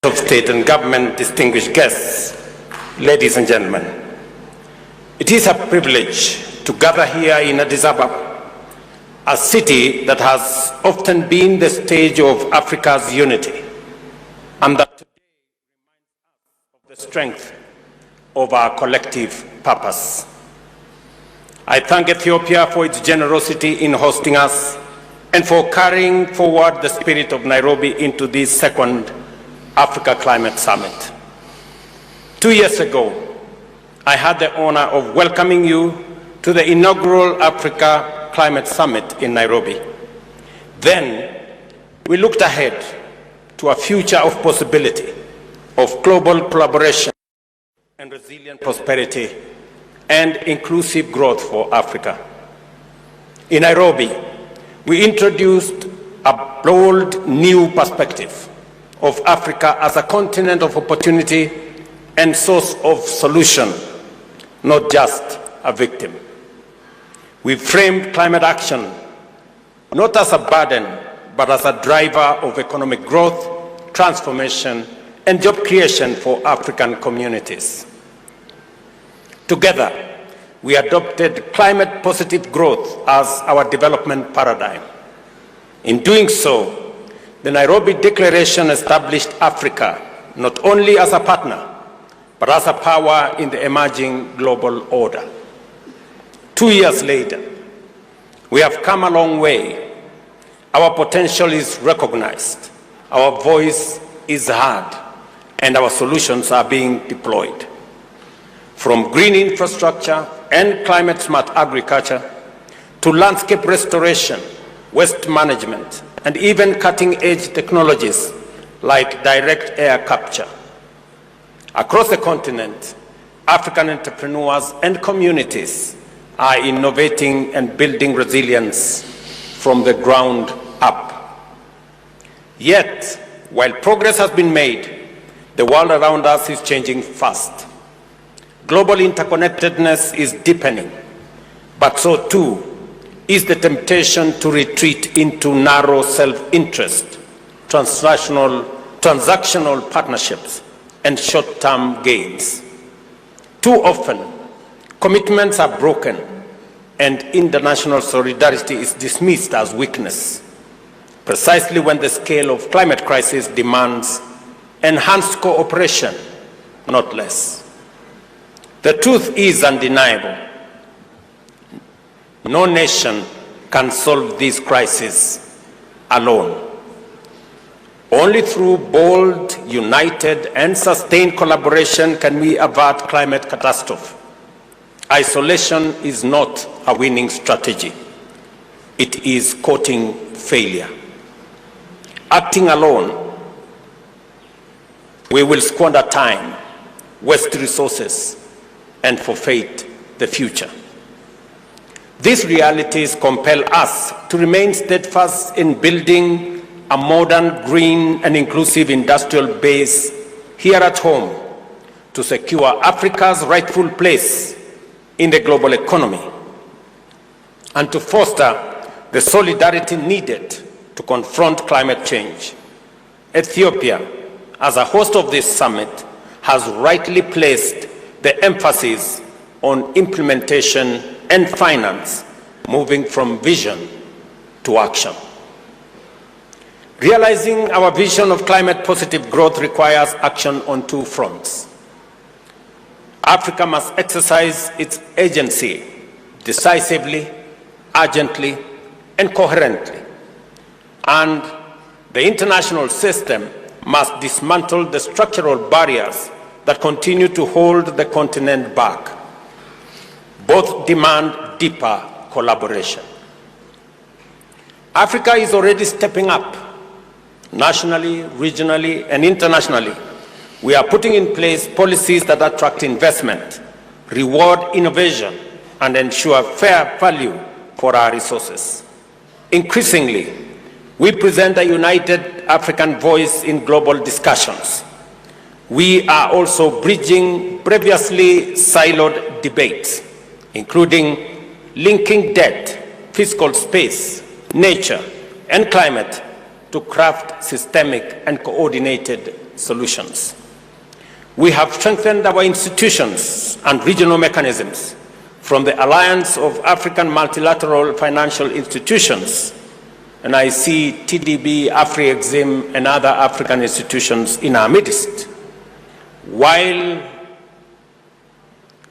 of State and Government, distinguished guests, ladies and gentlemen, it is a privilege to gather here in Addis Ababa, a city that has often been the stage of Africa's unity, and that today reminds us of the strength of our collective purpose. I thank Ethiopia for its generosity in hosting us and for carrying forward the spirit of Nairobi into this second Africa Climate Summit. 2 years ago, I had the honor of welcoming you to the inaugural Africa Climate Summit in Nairobi. Then, we looked ahead to a future of possibility, of global collaboration and resilient prosperity and inclusive growth for Africa. In Nairobi, we introduced a bold new perspective of Africa as a continent of opportunity and source of solution, not just a victim. We framed climate action not as a burden, but as a driver of economic growth, transformation, and job creation for African communities. Together, we adopted climate-positive growth as our development paradigm. In doing so, the Nairobi Declaration established Africa not only as a partner, but as a power in the emerging global order. 2 years later, we have come a long way. Our potential is recognized, our voice is heard, and our solutions are being deployed. From green infrastructure and climate-smart agriculture to landscape restoration, waste management, and even cutting-edge technologies like direct air capture. Across the continent, African entrepreneurs and communities are innovating and building resilience from the ground up. Yet, while progress has been made, the world around us is changing fast. Global interconnectedness is deepening, but so too is the temptation to retreat into narrow self-interest, transactional partnerships, and short-term gains. Too often, commitments are broken and international solidarity is dismissed as weakness, precisely when the scale of climate crisis demands enhanced cooperation, not less. The truth is undeniable. No nation can solve this crisis alone. Only through bold, united, and sustained collaboration can we avert climate catastrophe. Isolation is not a winning strategy. It is courting failure. Acting alone, we will squander time, waste resources, and forfeit the future. These realities compel us to remain steadfast in building a modern, green, and inclusive industrial base here at home to secure Africa's rightful place in the global economy and to foster the solidarity needed to confront climate change. Ethiopia, as a host of this summit, has rightly placed the emphasis on implementation and finance, moving from vision to action. Realizing our vision of climate-positive growth requires action on two fronts. Africa must exercise its agency decisively, urgently, and coherently. And the international system must dismantle the structural barriers that continue to hold the continent back. Both demand deeper collaboration. Africa is already stepping up, nationally, regionally, and internationally. We are putting in place policies that attract investment, reward innovation, and ensure fair value for our resources. Increasingly, we present a united African voice in global discussions. We are also bridging previously siloed debates, including linking debt, fiscal space, nature, and climate to craft systemic and coordinated solutions. We have strengthened our institutions and regional mechanisms, from the Alliance of African Multilateral Financial Institutions, and I see TDB, Afri-Exim, and other African institutions in our midst, while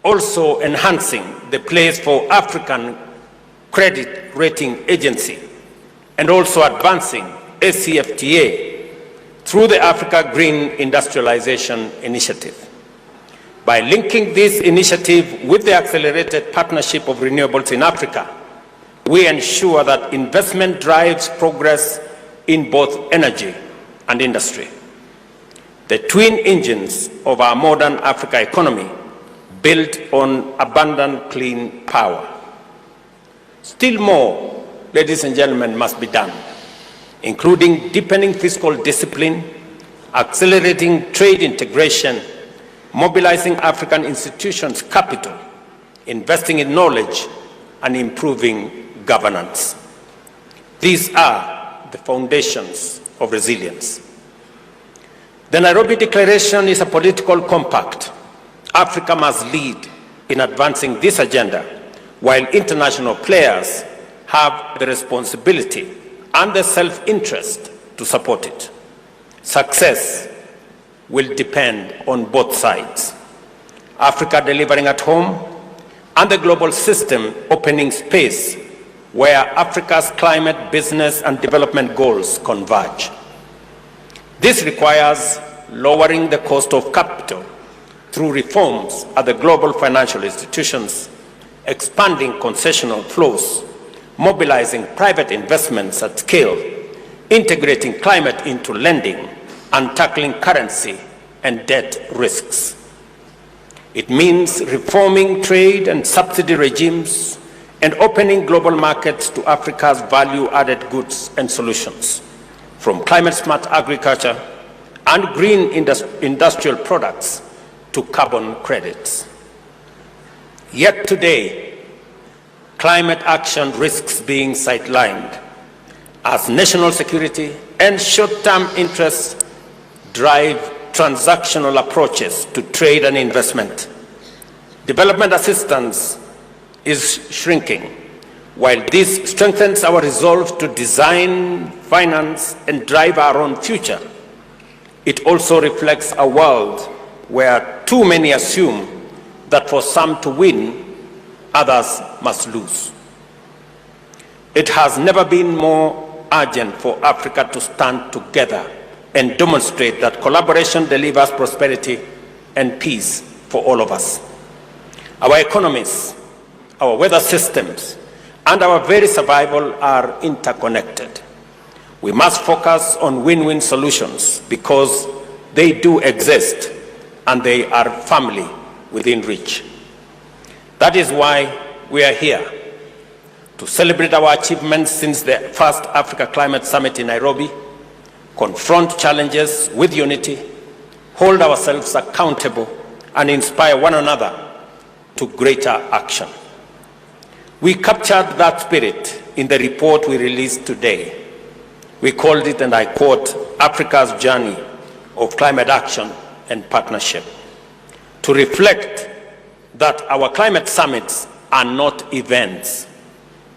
also enhancing the place for African Credit Rating Agency, and also advancing ACFTA through the Africa Green Industrialization Initiative. By linking this initiative with the accelerated partnership of renewables in Africa, we ensure that investment drives progress in both energy and industry. The twin engines of our modern Africa economy built on abundant clean power. Still more, ladies and gentlemen, must be done, including deepening fiscal discipline, accelerating trade integration, mobilizing African institutions' capital, investing in knowledge, and improving governance. These are the foundations of resilience. The Nairobi Declaration is a political compact. Africa must lead in advancing this agenda, while international players have the responsibility and the self-interest to support it. Success will depend on both sides. Africa delivering at home, and the global system opening space where Africa's climate, business, and development goals converge. This requires lowering the cost of capital through reforms at the global financial institutions, expanding concessional flows, mobilizing private investments at scale, integrating climate into lending, and tackling currency and debt risks. It means reforming trade and subsidy regimes and opening global markets to Africa's value-added goods and solutions, from climate-smart agriculture and green industrial products to carbon credits. Yet today, climate action risks being sidelined as national security and short-term interests drive transactional approaches to trade and investment. Development assistance is shrinking. While this strengthens our resolve to design, finance, and drive our own future, it also reflects a world where too many assume that for some to win, others must lose. It has never been more urgent for Africa to stand together and demonstrate that collaboration delivers prosperity and peace for all of us. Our economies, our weather systems, and our very survival are interconnected. We must focus on win-win solutions because they do exist and they are firmly within reach. That is why we are here to celebrate our achievements since the first Africa Climate Summit in Nairobi, confront challenges with unity, hold ourselves accountable, and inspire one another to greater action. We captured that spirit in the report we released today. We called it, and I quote, Africa's Journey of Climate Action and Partnership, to reflect that our climate summits are not events,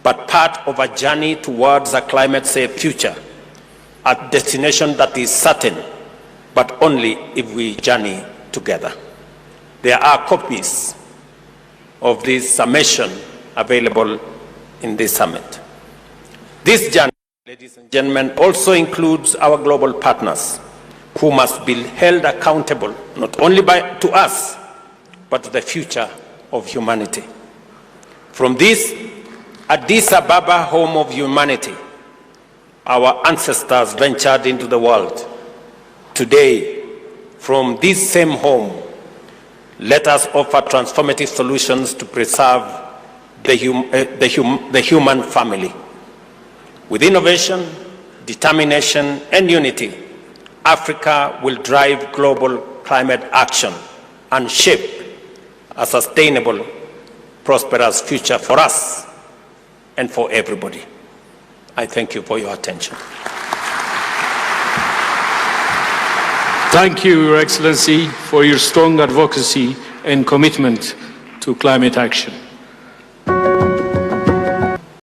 but part of a journey towards a climate-safe future, a destination that is certain, but only if we journey together. There are copies of this summation available in this summit. This journey, ladies and gentlemen, also includes our global partners, who must be held accountable not only to us, but to the future of humanity. From this Addis Ababa, home of humanity, our ancestors ventured into the world. Today, from this same home, let us offer transformative solutions to preserve the human family. With innovation, determination, and unity, Africa will drive global climate action and shape a sustainable, prosperous future for us and for everybody. I thank you for your attention. Thank you, Your Excellency, for your strong advocacy and commitment to climate action.